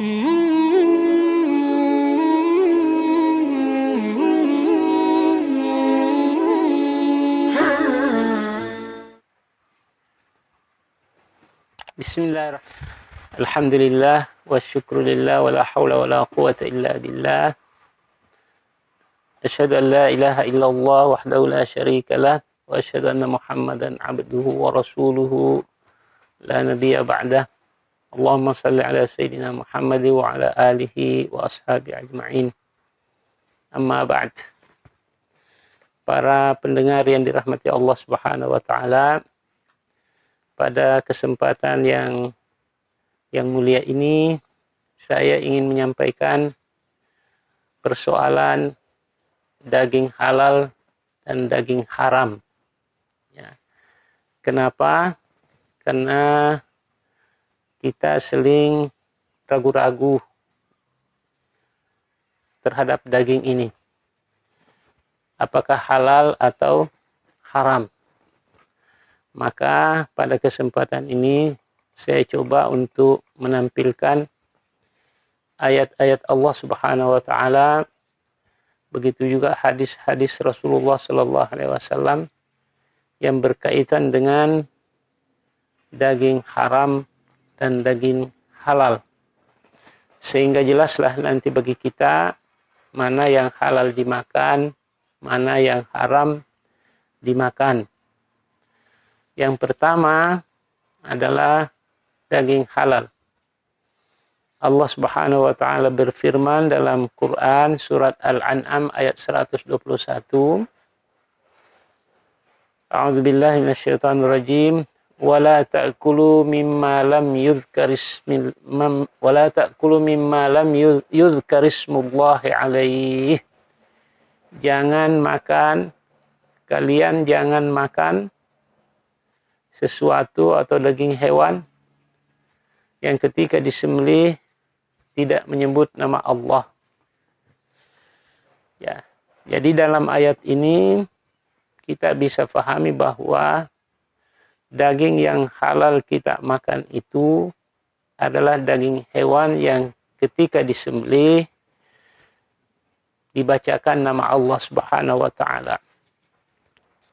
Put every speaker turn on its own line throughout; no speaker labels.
Bismillahirrahmanirrahim. Alhamdulillah wa syukrulillah wa la hawla wa la quwata illa billah. Asyhadu an la ilaha illallah wahdahu la syarika lah wa asyhadu anna Muhammadan abduhu wa rasuluhu la nabiyya ba'dah. Allahumma salli ala sayyidina Muhammad wa ala alihi wa ashabi ajma'in. Amma ba'd. Para pendengar yang dirahmati Allah Subhanahu wa taala, pada kesempatan yang mulia ini saya ingin menyampaikan persoalan daging halal dan daging haram. Ya. Kenapa? Karena kita sering ragu-ragu terhadap daging ini. Apakah halal atau haram? Maka pada kesempatan ini saya coba untuk menampilkan ayat-ayat Allah Subhanahu wa taala, begitu juga hadis-hadis Rasulullah sallallahu alaihi wasallam yang berkaitan dengan daging haram dan daging halal. Sehingga jelaslah nanti bagi kita mana yang halal dimakan, mana yang haram dimakan. Yang pertama adalah daging halal. Allah Subhanahu wa taala berfirman dalam Quran surat Al-An'am ayat 121. A'udzubillahi minasyaitonir rajim. Wala ta'kulu mimma lam yuzkarismullahi alaihi. Kalian jangan makan sesuatu atau daging hewan yang ketika disembelih tidak menyebut nama Allah. Ya. Jadi dalam ayat ini kita bisa pahami bahwa daging yang halal kita makan itu adalah daging hewan yang ketika disembelih dibacakan nama Allah Subhanahu wa taala.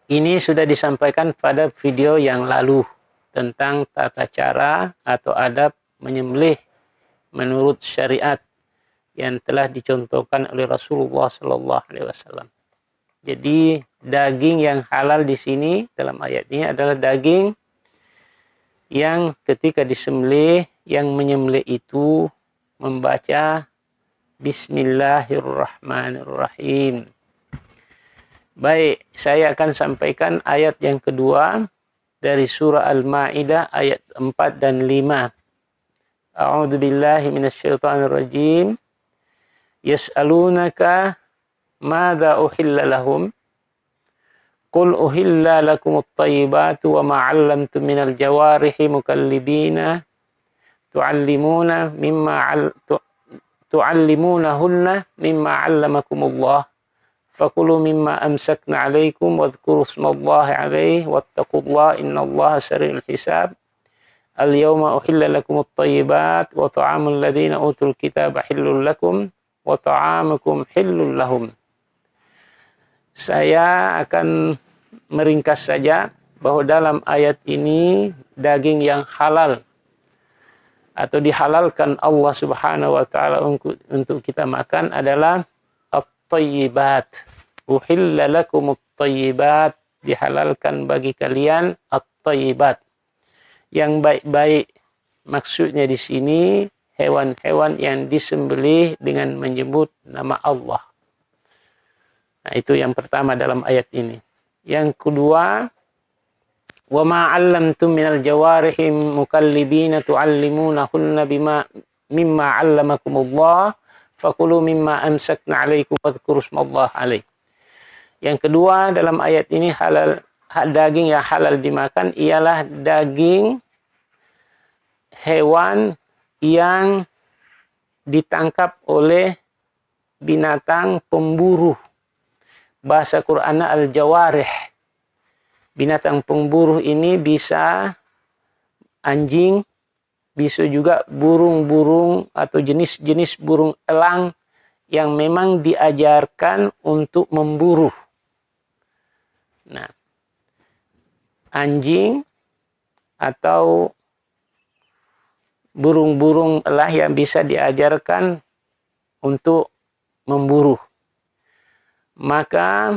Ini sudah disampaikan pada video yang lalu tentang tata cara atau adab menyembelih menurut syariat yang telah dicontohkan oleh Rasulullah sallallahu alaihi wasallam. Jadi daging yang halal di sini dalam ayat ini adalah daging yang ketika disembelih, yang menyembelih itu membaca Bismillahirrahmanirrahim. Baik, saya akan sampaikan ayat yang kedua dari surah Al-Ma'idah ayat 4 dan 5. A'udzu billahi minasyaitonir rajim. Yas'alunaka madza uhilla lahum? Qul uhilla lakumut thayyibatu wa ma 'allamtum minal jawarihi mukallibina tu'allimunahunna mimma 'allamakumullah. Fakulu mimma amsakna alaikum wadhkuru ismallahi alaihi wattaqullaha innallaha sari'ul hisab. Al-yawma uhilla lakumut thayyibat wa ta'amul ladzina utul kitaba hillul lakum wa ta'amukum hillul lahum. Saya akan meringkas saja bahwa dalam ayat ini daging yang halal atau dihalalkan Allah Subhanahu wa taala untuk kita makan adalah at-thayyibat. Uhilla lakumut thayyibat, dihalalkan bagi kalian at-thayyibat, yang baik-baik. Maksudnya di sini hewan-hewan yang disembelih dengan menyebut nama Allah. Nah, itu yang pertama dalam ayat ini. Yang kedua, wa ma 'allamtum minal jawarihi mukallibina tu'allimunahunna mimma 'allamakumullah fakulu mimma amsakna 'alaikum wadhkuru ismallahi alaihi. Yang kedua dalam ayat ini daging yang halal dimakan ialah daging hewan yang ditangkap oleh binatang pemburu. Bahasa Qur'an al-jawarih. Binatang pemburu ini bisa anjing, bisa juga burung-burung atau jenis-jenis burung elang yang memang diajarkan untuk memburu. Nah, anjing atau burung-burung elang yang bisa diajarkan untuk memburu. Maka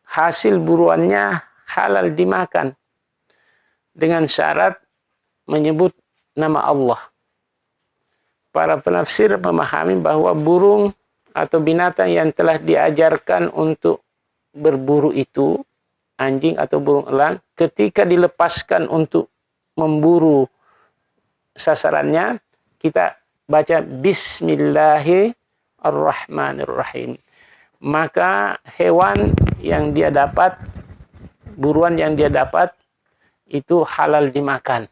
hasil buruannya halal dimakan dengan syarat menyebut nama Allah. Para penafsir memahami bahwa burung atau binatang yang telah diajarkan untuk berburu itu, anjing atau burung elang, ketika dilepaskan untuk memburu sasarannya, kita baca Bismillahirrahmanirrahim. Maka hewan yang dia dapat, buruan yang dia dapat, itu halal dimakan.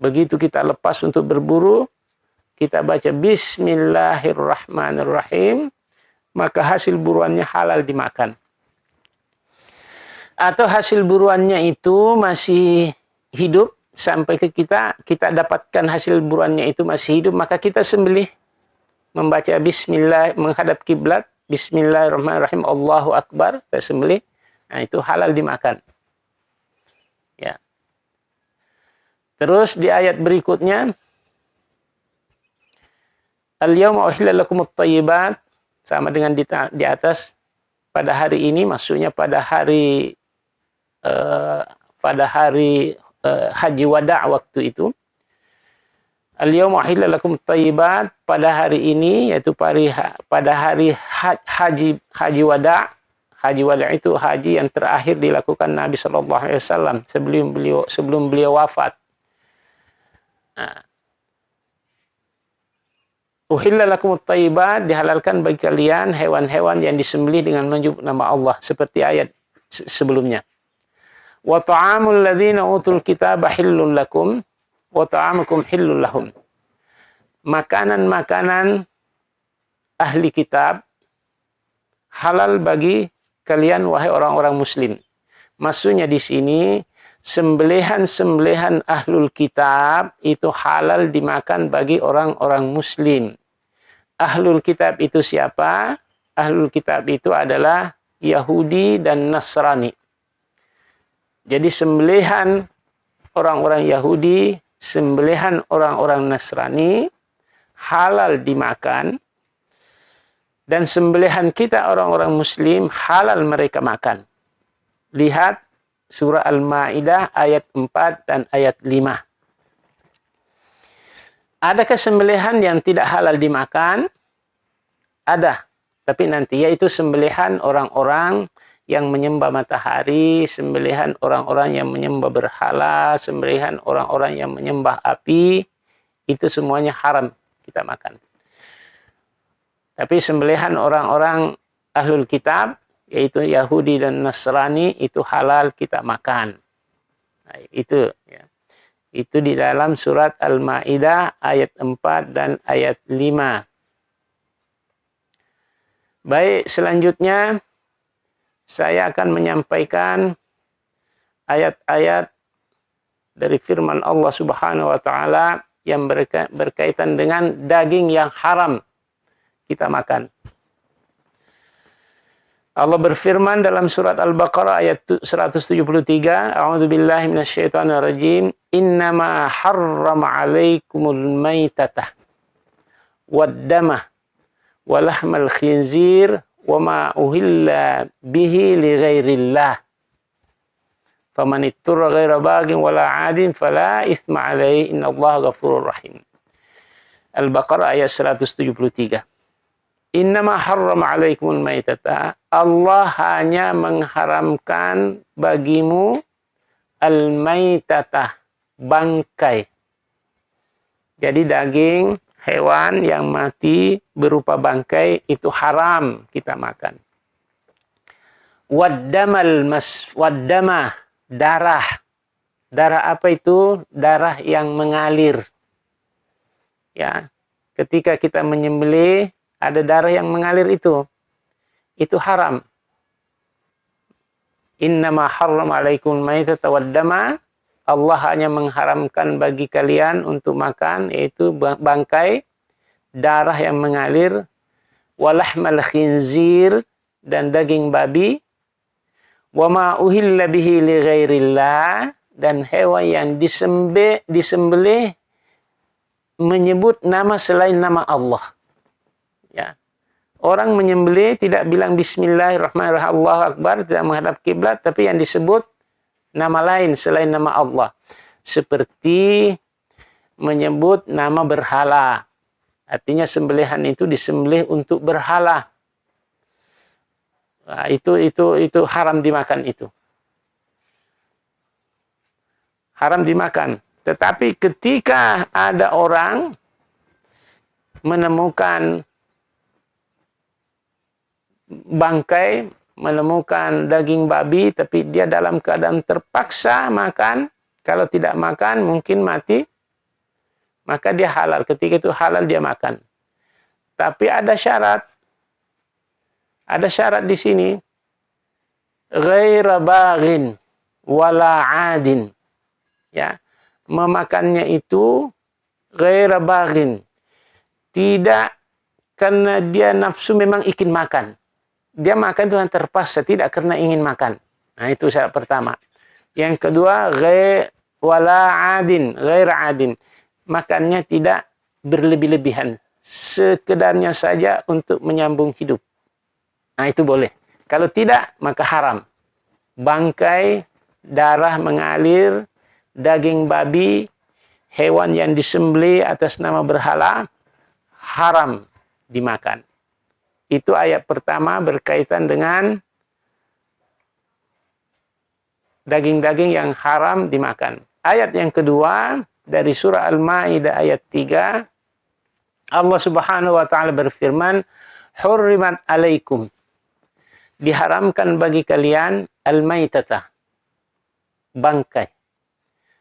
Begitu kita lepas untuk berburu, kita baca Bismillahirrahmanirrahim, maka hasil buruannya halal dimakan. Atau hasil buruannya itu masih hidup sampai ke kita dapatkan hasil buruannya itu masih hidup, maka kita sembelih membaca Bismillah, menghadap kiblat, Bismillahirrahmanirrahim, Allahu Akbar, kita sembelih. Nah, itu halal dimakan. Ya. Terus di ayat berikutnya, Al-yawma uhilla lakumut thayyibat, sama dengan di atas, pada hari ini, maksudnya pada hari haji wada' waktu itu. Al-yawma uhilla lakumut thayyibat, pada hari ini, yaitu pada hari haji wada'. Haji wada' itu haji yang terakhir dilakukan Nabi SAW sebelum beliau wafat. Nah, uhilla lakumut thayyibat, dihalalkan bagi kalian hewan-hewan yang disembelih dengan menyebut nama Allah, seperti ayat sebelumnya. Wa ta'amul ladzina utul kitaba hillun lakum wa ta'amukum hillun lahum. Makanan-makanan ahli kitab halal bagi kalian wahai orang-orang muslim. Maksudnya di sini sembelihan-sembelihan ahlul kitab itu halal dimakan bagi orang-orang muslim. Ahlul kitab itu siapa? Ahlul kitab itu adalah Yahudi dan Nasrani. Jadi sembelihan orang-orang Yahudi, sembelihan orang-orang Nasrani halal dimakan, dan sembelihan kita orang-orang muslim halal mereka makan. Lihat surah Al-Maidah ayat 4 dan ayat 5. Adakah sembelihan yang tidak halal dimakan? Ada, tapi nanti yaitu sembelihan orang-orang yang menyembah matahari, sembelihan orang-orang yang menyembah berhala, sembelihan orang-orang yang menyembah api, itu semuanya haram kita makan. Tapi sembelihan orang-orang ahlul kitab, yaitu Yahudi dan Nasrani, itu halal kita makan. Nah, itu ya. Itu di dalam surat Al-Maidah ayat 4 dan ayat 5. Baik, selanjutnya saya akan menyampaikan ayat-ayat dari firman Allah Subhanahu wa taala yang berkaitan dengan daging yang haram kita makan. Allah berfirman dalam surat Al-Baqarah ayat 173, A'udzubillahi minasyaitonirrajim, Innama harrama 'alaikumul maitata wad-dama wa lahmal khinzir wa ma uhilla bihi li ghairillah. Faman itturra ghaira baghin wala 'adin fala itsma 'alaihi innallaha ghafurur rahim. Al-Baqarah ayat 173. Innama harrama 'alaikumul maitata, Allah hanya mengharamkan bagimu al-maitata, bangkai. Jadi daging hewan yang mati berupa bangkai itu haram kita makan. Waddama, darah. Darah apa itu? Darah yang mengalir. Ya, ketika kita menyembelih ada darah yang mengalir itu haram. Innama harrama 'alaikumul maitata waddama Allah hanya mengharamkan bagi kalian untuk makan, yaitu bangkai, darah yang mengalir, walahmal khinzir, dan daging babi, wa ma uhilla bihi li ghairillah, dan hewan yang disembelih menyebut nama selain nama Allah. Ya. Orang menyembelih tidak bilang bismillahirrahmanirrahim, Allahu Akbar, tidak menghadap kiblat, tapi yang disebut nama lain selain nama Allah. Seperti menyebut nama berhala. Artinya sembelihan itu disembelih untuk berhala. Nah, itu haram dimakan itu. Haram dimakan. Tetapi ketika ada orang menemukan bangkai, menemukan daging babi, tapi dia dalam keadaan terpaksa makan, kalau tidak makan mungkin mati, maka dia halal. Ketika itu halal dia makan. Tapi ada syarat. Ada syarat di sini. Ghaira baghin wala adin. Ya. Memakannya itu ghaira baghin. Tidak karena dia nafsu memang ingin makan. Dia makan itu terpaksa, tidak karena ingin makan. Nah, itu syarat pertama. Yang kedua, wala adin, ghaira adin. Makannya tidak berlebih-lebihan. Sekedarnya saja untuk menyambung hidup. Nah, itu boleh. Kalau tidak, maka haram. Bangkai, darah mengalir, daging babi, hewan yang disembelih atas nama berhala, haram dimakan. Itu ayat pertama berkaitan dengan daging-daging yang haram dimakan. Ayat yang kedua dari surah Al-Maidah ayat 3, Allah Subhanahu wa taala berfirman, "Hurrimat 'alaikum." Diharamkan bagi kalian al-maitata, bangkai,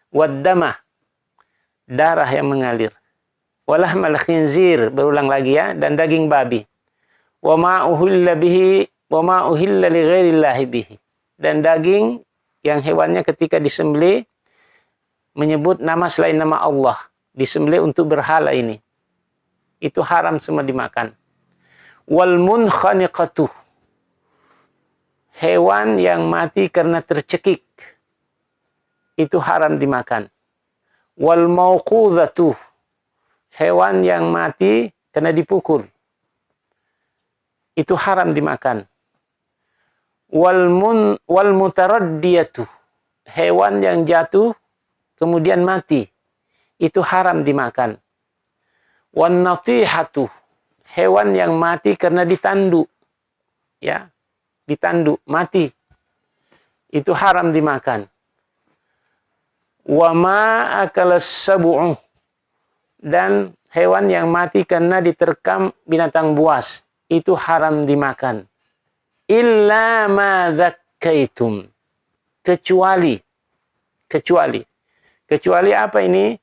wad-damah, darah yang mengalir, walahmal khinzir, berulang lagi ya, dan daging babi. Wa ma uhilla bihi wa ma uhilla li ghairillahi bihi, dan daging yang hewannya ketika disembelih menyebut nama selain nama Allah, disembelih untuk berhala ini, itu haram semua dimakan. Wal munkhaniqatu, hewan yang mati karena tercekik, itu haram dimakan. Wal mauqudhatu, hewan yang mati karena dipukul, itu haram dimakan. Wal mutaraddiyatu, hewan yang jatuh kemudian mati, itu haram dimakan. Wan natihatu, hewan yang mati karena ditanduk, ya, ditanduk mati, itu haram dimakan. Wa ma akalas sab'u, dan hewan yang mati karena diterkam binatang buas, itu haram dimakan. Illa ma dzakkaitum, kecuali apa ini?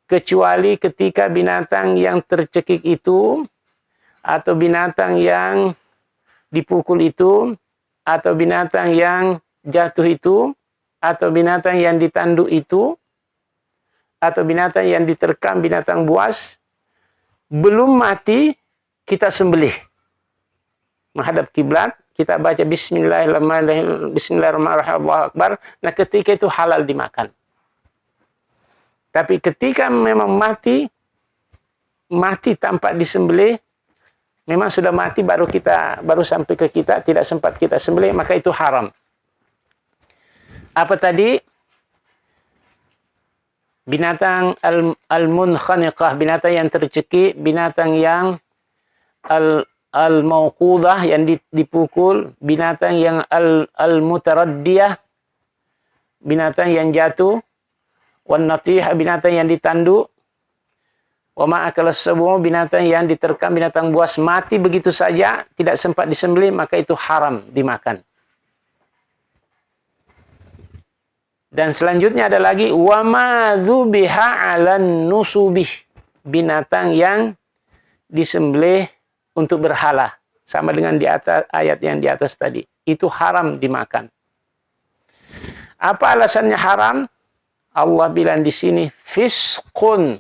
Kecuali ketika binatang yang tercekik itu, atau binatang yang dipukul itu, atau binatang yang jatuh itu, atau binatang yang ditanduk itu, atau binatang yang diterkam binatang buas, belum mati, kita sembelih. Menghadap kiblat, kita baca bismillahirrahmanirrahim, bismillahirrahmanirrahim, Allahu Akbar. Nah, ketika itu halal dimakan. Tapi ketika memang mati tanpa disembelih, memang sudah mati baru sampai ke kita, tidak sempat kita sembelih, maka itu haram. Apa tadi? Binatang al-munkhaniqah, binatang yang tercekik, binatang yang al-mauqudah, yang dipukul, binatang yang al-mutaraddiyah, binatang yang jatuh, wan natihah, binatang yang ditanduk, wa ma akalas sab'u, binatang yang diterkam binatang buas, mati begitu saja, tidak sempat disembelih, maka itu haram dimakan. Dan selanjutnya ada lagi wa ma dzubiha 'alan nusubih, binatang yang disembelih untuk berhala, sama dengan di atas ayat yang di atas tadi, itu haram dimakan. Apa alasannya haram? Allah bilang di sini fisqun.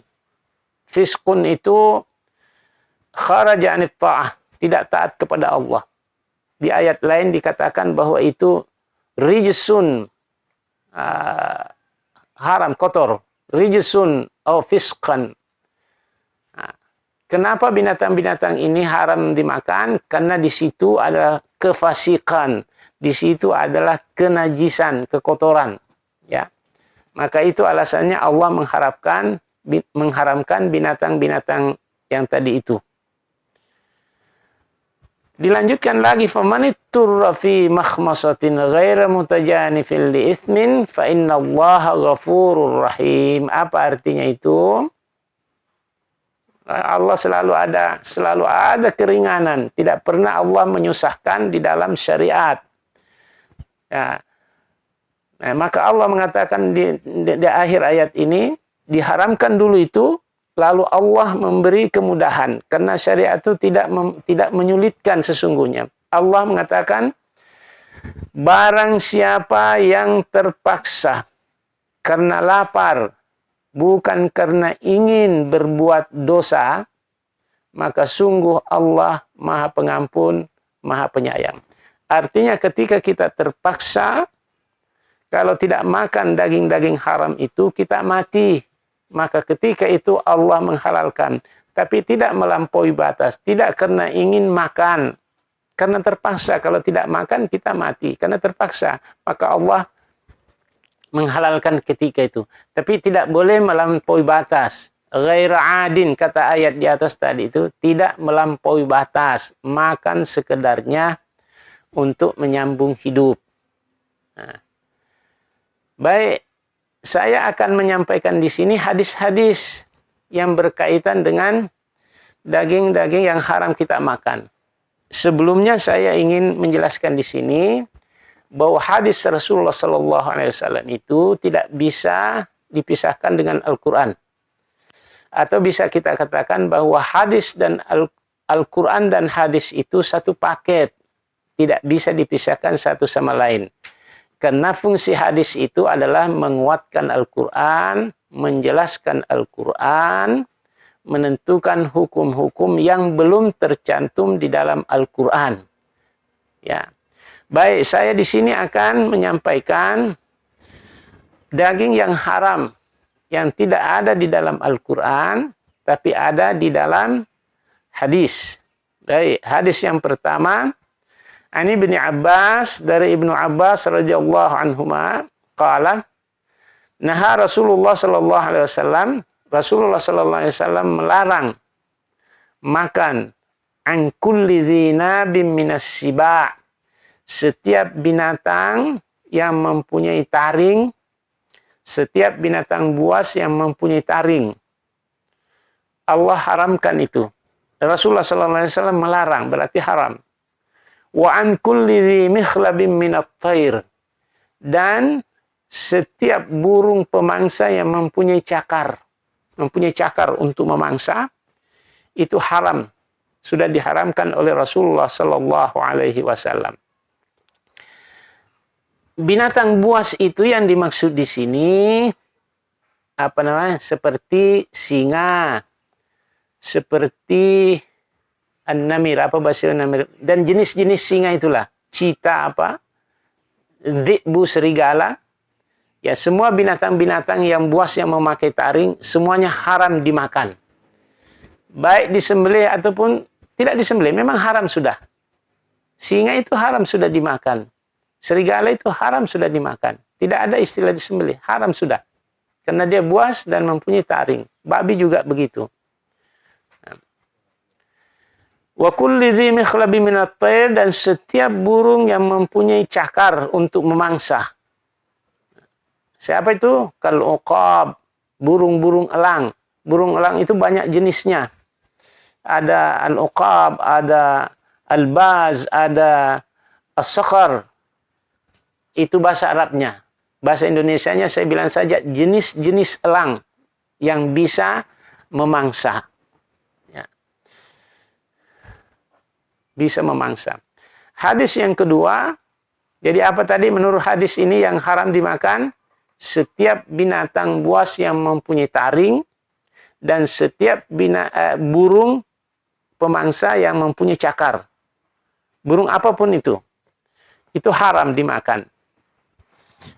Fisqun itu kharaja anit ta'ah, tidak taat kepada Allah. Di ayat lain dikatakan bahwa itu rijsun, haram, kotor. Rijsun atau fisqan. Kenapa binatang-binatang ini haram dimakan? Karena di situ ada kefasikan, di situ adalah kenajisan, kekotoran. Ya, maka itu alasannya Allah mengharamkan binatang-binatang yang tadi itu. Dilanjutkan lagi, famanitturra fi makhmasatin ghaira mutajanifin li itsmin fa innallaha ghafurur rahim. Apa artinya itu? Allah selalu ada keringanan, tidak pernah Allah menyusahkan di dalam syariat. Ya. Nah, maka Allah mengatakan di akhir ayat ini, diharamkan dulu itu, lalu Allah memberi kemudahan karena syariat itu tidak menyulitkan sesungguhnya. Allah mengatakan, barang siapa yang terpaksa karena lapar, bukan karena ingin berbuat dosa, maka sungguh Allah Maha Pengampun, Maha Penyayang. Artinya ketika kita terpaksa, kalau tidak makan daging-daging haram itu, kita mati. Maka ketika itu Allah menghalalkan. Tapi tidak melampaui batas. Tidak karena ingin makan. Karena terpaksa. Kalau tidak makan, kita mati. Karena terpaksa. Maka Allah menghalalkan ketika itu. Tapi tidak boleh melampaui batas. Ghaira adin, kata ayat di atas tadi itu. Tidak melampaui batas. Makan sekedarnya untuk menyambung hidup. Nah. Baik, saya akan menyampaikan di sini hadis-hadis yang berkaitan dengan daging-daging yang haram kita makan. Sebelumnya saya ingin menjelaskan di sini bahwa hadis Rasulullah SAW itu tidak bisa dipisahkan dengan Al-Quran. Atau bisa kita katakan bahwa hadis dan Al-Quran dan hadis itu satu paket. Tidak bisa dipisahkan satu sama lain. Karena fungsi hadis itu adalah menguatkan Al-Quran, menjelaskan Al-Quran, menentukan hukum-hukum yang belum tercantum di dalam Al-Quran. Ya. Baik, saya di sini akan menyampaikan daging yang haram, yang tidak ada di dalam Al-Quran, tapi ada di dalam hadis. Baik, hadis yang pertama, Ani bin Abbas, dari Ibnu Abbas radhiyallahu anhuma, qala naha Rasulullah sallallahu alaihi wasallam, Rasulullah sallallahu alaihi wasallam melarang makan an kulli dzinabin minas siba', setiap binatang yang mempunyai taring, setiap binatang buas yang mempunyai taring. Allah haramkan itu. Rasulullah sallallahu alaihi wasallam melarang, berarti haram. Wa an kulli dzi mikhlabin minat thair, dan setiap burung pemangsa yang mempunyai cakar untuk memangsa, itu haram, sudah diharamkan oleh Rasulullah sallallahu alaihi wasallam. Binatang buas itu yang dimaksud di sini apa namanya? Seperti singa, seperti an-namir, apa bahasa namir, dan jenis-jenis singa itulah, cita apa, dzibbu, serigala, ya semua binatang-binatang yang buas yang memakai taring, semuanya haram dimakan. Baik disembelih ataupun tidak disembelih, memang haram sudah. Singa itu haram sudah dimakan. Serigala itu haram sudah dimakan. Tidak ada istilah disembelih, haram sudah. Karena dia buas dan mempunyai taring. Babi juga begitu. Wa kulli dzi mikhlabin minat thair, dan setiap burung yang mempunyai cakar untuk memangsa. Siapa itu? Kal uqab, burung-burung elang. Burung elang itu banyak jenisnya. Ada al-uqab, ada al-baz, ada as-sakhar. Itu bahasa Arabnya. Bahasa Indonesianya saya bilang saja jenis-jenis elang yang bisa memangsa. Bisa memangsa. Hadis yang kedua, jadi apa tadi menurut hadis ini yang haram dimakan? setiap binatang buas yang mempunyai taring dan setiap burung pemangsa yang mempunyai cakar. Burung apapun itu haram dimakan.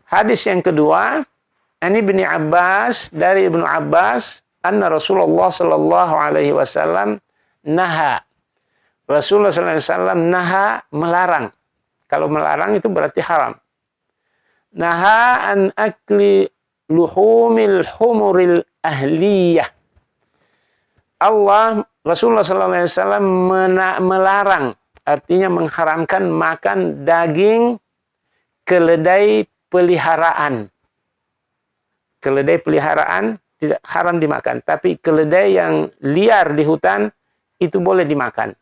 Hadis yang kedua, ini Ibnu Abbas, dari Ibnu Abbas, anna Rasulullah sallallahu alaihi wasallam naha. Rasulullah sallallahu alaihi wasallam naha, melarang. Kalau melarang itu berarti haram. Naha an akli luhumil humuril ahliyah. Rasulullah SAW melarang, artinya mengharamkan makan daging keledai peliharaan. Keledai peliharaan tidak haram dimakan, tapi keledai yang liar di hutan itu boleh dimakan.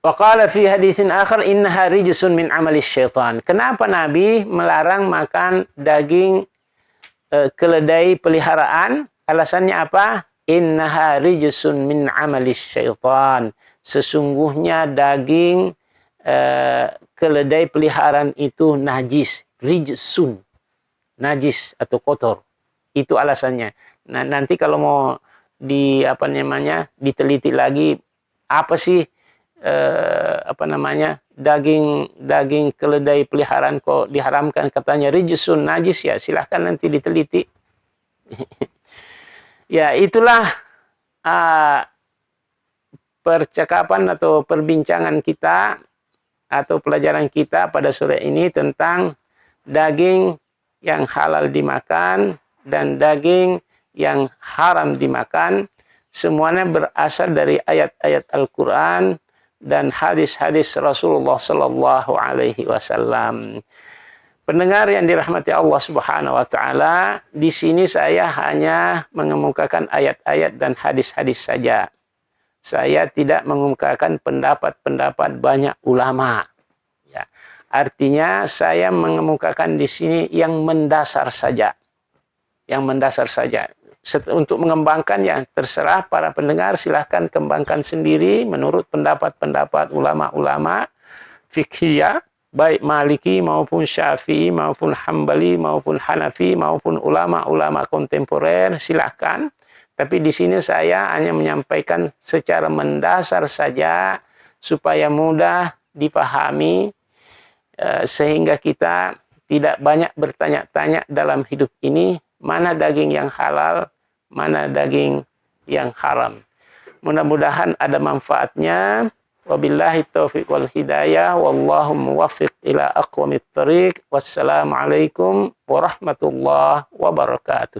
Wa qala fi haditsin akhar innaha rijsun min amali syaitan. Kenapa Nabi melarang makan daging keledai peliharaan? Alasannya apa? Innaha rijsun min amali syaitan. Sesungguhnya daging keledai peliharaan itu najis, rijsun. Najis atau kotor. Itu alasannya. Nah, nanti kalau mau diteliti lagi apa sih daging keledai peliharaan kok diharamkan, katanya rijsun, najis, ya silahkan nanti diteliti. Ya, itulah percakapan atau perbincangan kita atau pelajaran kita pada sore ini tentang daging yang halal dimakan dan daging yang haram dimakan. Semuanya berasal dari ayat-ayat Al-Quran dan hadis-hadis Rasulullah Sallallahu Alaihi Wasallam. Pendengar yang dirahmati Allah Subhanahu Wa Taala, di sini saya hanya mengemukakan ayat-ayat dan hadis-hadis saja. Saya tidak mengemukakan pendapat-pendapat banyak ulama. Ya, artinya saya mengemukakan di sini yang mendasar saja, yang mendasar saja. Untuk mengembangkan, ya terserah para pendengar, silahkan kembangkan sendiri menurut pendapat-pendapat ulama-ulama fiqhiyah, baik Maliki maupun Syafi'i maupun Hambali maupun Hanafi maupun ulama-ulama kontemporer, silahkan. Tapi di sini saya hanya menyampaikan secara mendasar saja supaya mudah dipahami, sehingga kita tidak banyak bertanya-tanya dalam hidup ini mana daging yang halal, mana daging yang haram. Mudah-mudahan ada manfaatnya. Wabillahi taufiq wal hidayah. Wallahu muwaffiq ila aqwamit thariq. Wassalamualaikum warahmatullahi wabarakatuh.